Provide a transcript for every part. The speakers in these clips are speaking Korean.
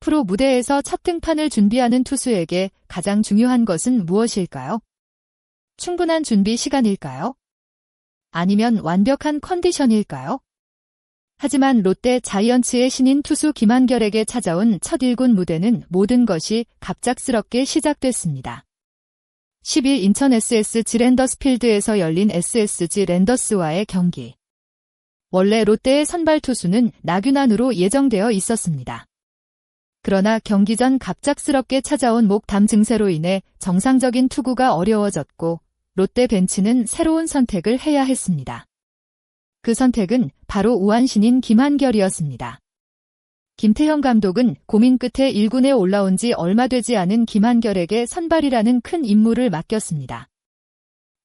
프로 무대에서 첫 등판을 준비하는 투수에게 가장 중요한 것은 무엇일까요? 충분한 준비 시간일까요? 아니면 완벽한 컨디션일까요? 하지만 롯데 자이언츠의 신인 투수 김한결에게 찾아온 첫 1군 무대는 모든 것이 갑작스럽게 시작됐습니다. 10일 인천 SSG 랜더스필드에서 열린 SSG 랜더스와의 경기. 원래 롯데의 선발 투수는 나균안으로 예정되어 있었습니다. 그러나 경기 전 갑작스럽게 찾아온 목담 증세로 인해 정상적인 투구가 어려워졌고 롯데 벤치는 새로운 선택을 해야 했습니다. 그 선택은 바로 우한 신인 김한결이었습니다. 김태형 감독은 고민 끝에 1군에 올라온 지 얼마 되지 않은 김한결에게 선발이라는 큰 임무를 맡겼습니다.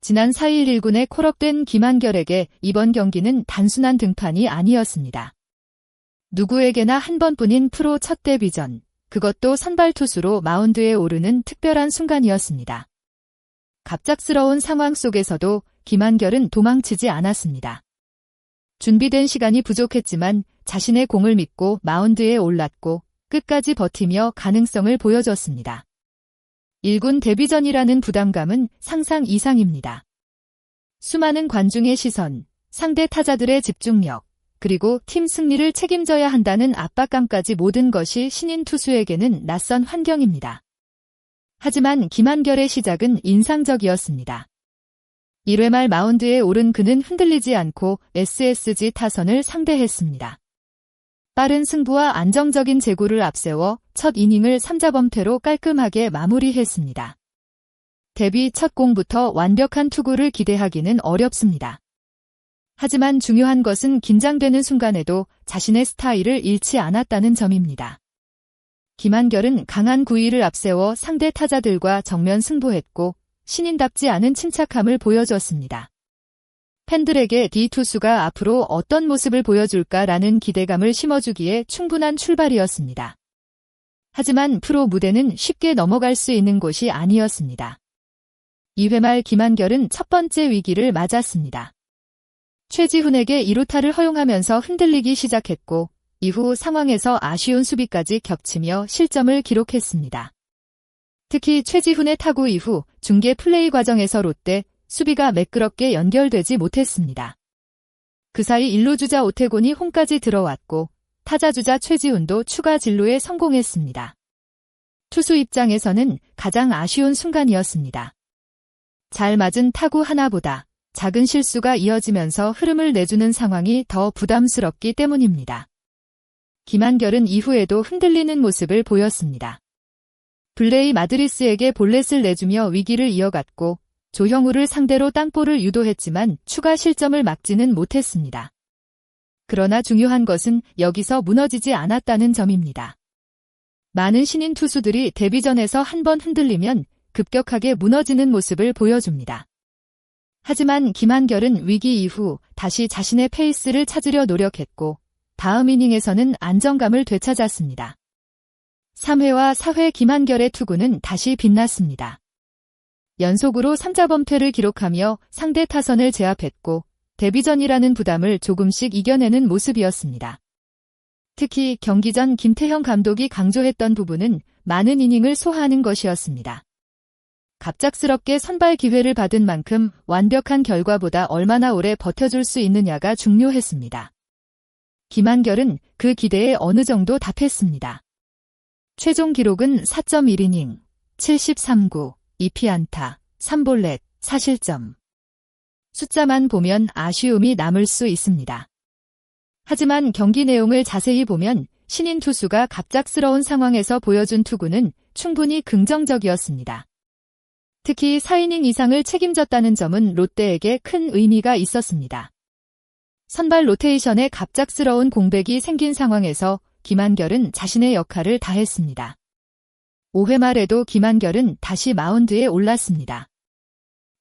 지난 4일 1군에 콜업된 김한결에게 이번 경기는 단순한 등판이 아니었습니다. 누구에게나 한 번뿐인 프로 첫 데뷔전, 그것도 선발 투수로 마운드에 오르는 특별한 순간이었습니다. 갑작스러운 상황 속에서도 김한결은 도망치지 않았습니다. 준비된 시간이 부족했지만 자신의 공을 믿고 마운드에 올랐고 끝까지 버티며 가능성을 보여줬습니다. 1군 데뷔전이라는 부담감은 상상 이상입니다. 수많은 관중의 시선, 상대 타자들의 집중력, 그리고 팀 승리를 책임져야 한다는 압박감까지 모든 것이 신인 투수에게는 낯선 환경입니다. 하지만 김한결의 시작은 인상적이었습니다. 1회 말 마운드에 오른 그는 흔들리지 않고 SSG 타선을 상대했습니다. 빠른 승부와 안정적인 제구를 앞세워 첫 이닝을 3자범퇴로 깔끔하게 마무리했습니다. 데뷔 첫 공부터 완벽한 투구를 기대하기는 어렵습니다. 하지만 중요한 것은 긴장되는 순간에도 자신의 스타일을 잃지 않았다는 점입니다. 김한결은 강한 구위를 앞세워 상대 타자들과 정면 승부했고 신인답지 않은 침착함을 보여줬습니다. 팬들에게 D투수가 앞으로 어떤 모습을 보여줄까라는 기대감을 심어주기에 충분한 출발이었습니다. 하지만 프로 무대는 쉽게 넘어갈 수 있는 곳이 아니었습니다. 2회 말 김한결은 첫 번째 위기를 맞았습니다. 최지훈에게 2루타를 허용하면서 흔들리기 시작했고 이후 상황에서 아쉬운 수비까지 겹치며 실점을 기록했습니다. 특히 최지훈의 타구 이후 중계 플레이 과정에서 롯데 수비가 매끄럽게 연결되지 못했습니다. 그 사이 1루 주자 오태곤이 홈까지 들어왔고 타자 주자 최지훈도 추가 진루에 성공했습니다. 투수 입장에서는 가장 아쉬운 순간이었습니다. 잘 맞은 타구 하나보다 작은 실수가 이어지면서 흐름을 내주는 상황이 더 부담스럽기 때문입니다. 김한결은 이후에도 흔들리는 모습을 보였습니다. 블레이 마드리스에게 볼넷을 내주며 위기를 이어갔고 조형우를 상대로 땅볼을 유도했지만 추가 실점을 막지는 못했습니다. 그러나 중요한 것은 여기서 무너지지 않았다는 점입니다. 많은 신인 투수들이 데뷔전에서 한번 흔들리면 급격하게 무너지는 모습을 보여줍니다. 하지만 김한결은 위기 이후 다시 자신의 페이스를 찾으려 노력했고 다음 이닝에서는 안정감을 되찾았습니다. 3회와 4회 김한결의 투구는 다시 빛났습니다. 연속으로 3자범퇴를 기록하며 상대 타선을 제압했고 데뷔전이라는 부담을 조금씩 이겨내는 모습이었습니다. 특히 경기 전 김태형 감독이 강조했던 부분은 많은 이닝을 소화하는 것이었습니다. 갑작스럽게 선발 기회를 받은 만큼 완벽한 결과보다 얼마나 오래 버텨줄 수 있느냐가 중요했습니다. 김한결은 그 기대에 어느 정도 답했습니다. 최종 기록은 4.1이닝, 73구, 2피안타, 3볼넷, 4실점. 숫자만 보면 아쉬움이 남을 수 있습니다. 하지만 경기 내용을 자세히 보면 신인 투수가 갑작스러운 상황에서 보여준 투구는 충분히 긍정적이었습니다. 특히 4이닝 이상을 책임졌다는 점은 롯데에게 큰 의미가 있었습니다. 선발 로테이션에 갑작스러운 공백이 생긴 상황에서 김한결은 자신의 역할을 다했습니다. 5회 말에도 김한결은 다시 마운드에 올랐습니다.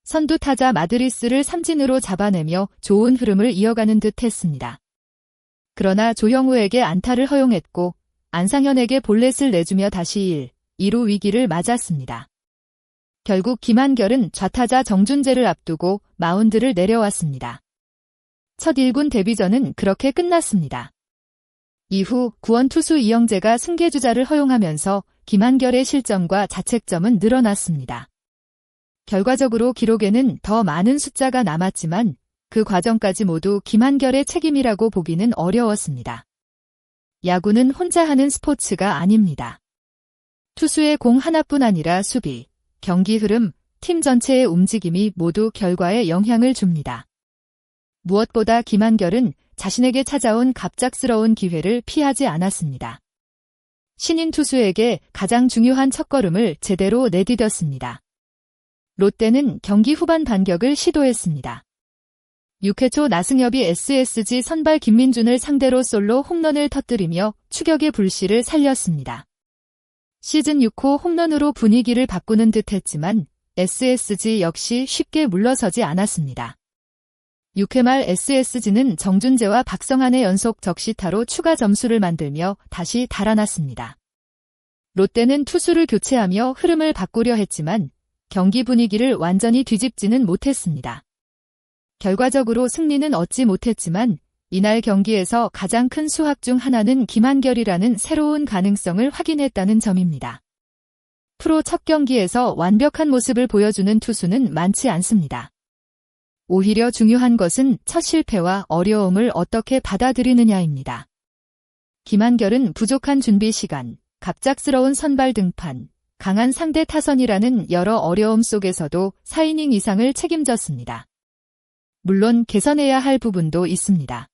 선두 타자 마드리스를 삼진으로 잡아내며 좋은 흐름을 이어가는 듯 했습니다. 그러나 조형우에게 안타를 허용했고 안상현에게 볼넷을 내주며 다시 2루 위기를 맞았습니다. 결국 김한결은 좌타자 정준재를 앞두고 마운드를 내려왔습니다. 첫 1군 데뷔전은 그렇게 끝났습니다. 이후 구원투수 이영재가 승계주자를 허용하면서 김한결의 실점과 자책점은 늘어났습니다. 결과적으로 기록에는 더 많은 숫자가 남았지만 그 과정까지 모두 김한결의 책임이라고 보기는 어려웠습니다. 야구는 혼자 하는 스포츠가 아닙니다. 투수의 공 하나뿐 아니라 수비, 경기 흐름, 팀 전체의 움직임이 모두 결과에 영향을 줍니다. 무엇보다 김한결은 자신에게 찾아온 갑작스러운 기회를 피하지 않았습니다. 신인 투수에게 가장 중요한 첫걸음을 제대로 내디뎠습니다. 롯데는 경기 후반 반격을 시도했습니다. 6회 초 나승엽이 SSG 선발 김민준을 상대로 솔로 홈런을 터뜨리며 추격의 불씨를 살렸습니다. 시즌 6호 홈런으로 분위기를 바꾸는 듯 했지만 SSG 역시 쉽게 물러서지 않았습니다. 6회 말 SSG는 정준재와 박성환의 연속 적시타로 추가 점수를 만들며 다시 달아났습니다. 롯데는 투수를 교체하며 흐름을 바꾸려 했지만 경기 분위기를 완전히 뒤집지는 못했습니다. 결과적으로 승리는 얻지 못했지만 이날 경기에서 가장 큰 수확 중 하나는 김한결이라는 새로운 가능성을 확인했다는 점입니다. 프로 첫 경기에서 완벽한 모습을 보여주는 투수는 많지 않습니다. 오히려 중요한 것은 첫 실패와 어려움을 어떻게 받아들이느냐입니다. 김한결은 부족한 준비 시간, 갑작스러운 선발 등판, 강한 상대 타선이라는 여러 어려움 속에서도 4이닝 이상을 책임졌습니다. 물론 개선해야 할 부분도 있습니다.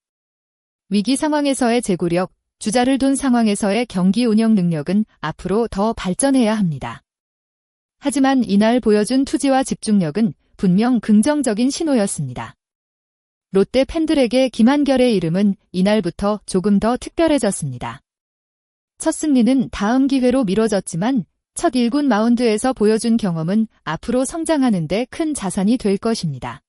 위기 상황에서의 제구력, 주자를 둔 상황에서의 경기 운영 능력은 앞으로 더 발전해야 합니다. 하지만 이날 보여준 투지와 집중력은 분명 긍정적인 신호였습니다. 롯데 팬들에게 김한결의 이름은 이날부터 조금 더 특별해졌습니다. 첫 승리는 다음 기회로 미뤄졌지만 첫 1군 마운드에서 보여준 경험은 앞으로 성장하는 데 큰 자산이 될 것입니다.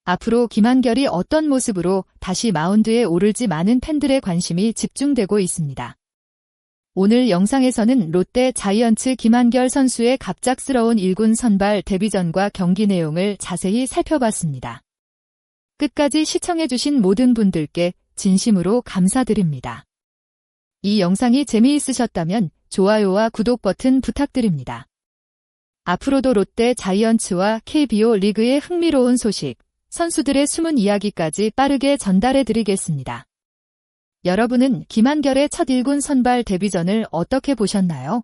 앞으로 김한결이 어떤 모습으로 다시 마운드에 오를지 많은 팬들의 관심이 집중되고 있습니다. 오늘 영상에서는 롯데 자이언츠 김한결 선수의 갑작스러운 1군 선발 데뷔전과 경기 내용을 자세히 살펴봤습니다. 끝까지 시청해주신 모든 분들께 진심으로 감사드립니다. 이 영상이 재미있으셨다면 좋아요와 구독 버튼 부탁드립니다. 앞으로도 롯데 자이언츠와 KBO 리그의 흥미로운 소식, 선수들의 숨은 이야기까지 빠르게 전달해드리겠습니다. 여러분은 김한결의 첫 1군 선발 데뷔전을 어떻게 보셨나요?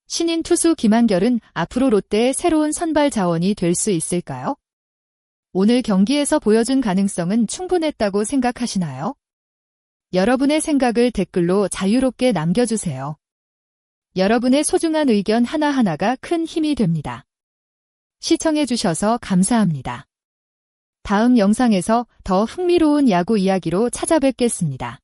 신인 투수 김한결은 앞으로 롯데의 새로운 선발 자원이 될 수 있을까요? 오늘 경기에서 보여준 가능성은 충분했다고 생각하시나요? 여러분의 생각을 댓글로 자유롭게 남겨주세요. 여러분의 소중한 의견 하나하나가 큰 힘이 됩니다. 시청해주셔서 감사합니다. 다음 영상에서 더 흥미로운 야구 이야기로 찾아뵙겠습니다.